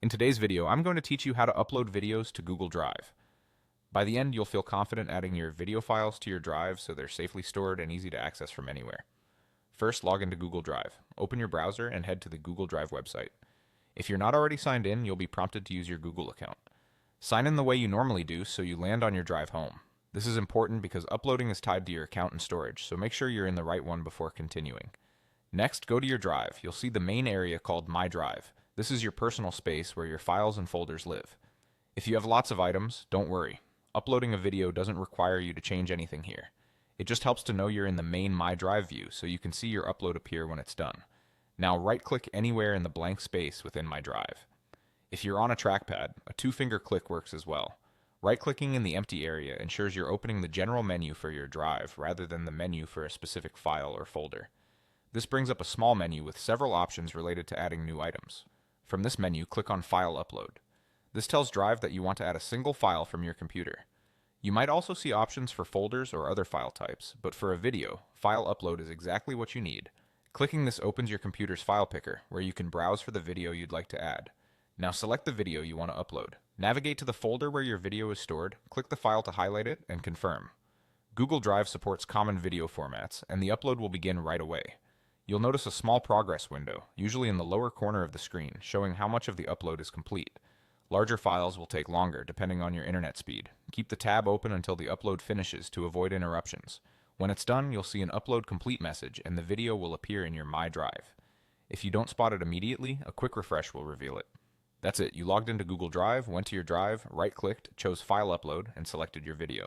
In today's video, I'm going to teach you how to upload videos to Google Drive. By the end, you'll feel confident adding your video files to your drive so they're safely stored and easy to access from anywhere. First, log into Google Drive. Open your browser and head to the Google Drive website. If you're not already signed in, you'll be prompted to use your Google account. Sign in the way you normally do so you land on your drive home. This is important because uploading is tied to your account and storage, so make sure you're in the right one before continuing. Next, go to your drive. You'll see the main area called My Drive. This is your personal space where your files and folders live. If you have lots of items, don't worry. Uploading a video doesn't require you to change anything here. It just helps to know you're in the main My Drive view so you can see your upload appear when it's done. Now right-click anywhere in the blank space within My Drive. If you're on a trackpad, a two-finger click works as well. Right-clicking in the empty area ensures you're opening the general menu for your drive rather than the menu for a specific file or folder. This brings up a small menu with several options related to adding new items. From this menu, click on File Upload. This tells Drive that you want to add a single file from your computer. You might also see options for folders or other file types, but for a video, File Upload is exactly what you need. Clicking this opens your computer's file picker, where you can browse for the video you'd like to add. Now select the video you want to upload. Navigate to the folder where your video is stored, click the file to highlight it, and confirm. Google Drive supports common video formats, and the upload will begin right away. You'll notice a small progress window, usually in the lower corner of the screen, showing how much of the upload is complete. Larger files will take longer, depending on your internet speed. Keep the tab open until the upload finishes to avoid interruptions. When it's done, you'll see an Upload Complete message, and the video will appear in your My Drive. If you don't spot it immediately, a quick refresh will reveal it. That's it. You logged into Google Drive, went to your drive, right-clicked, chose File Upload, and selected your video.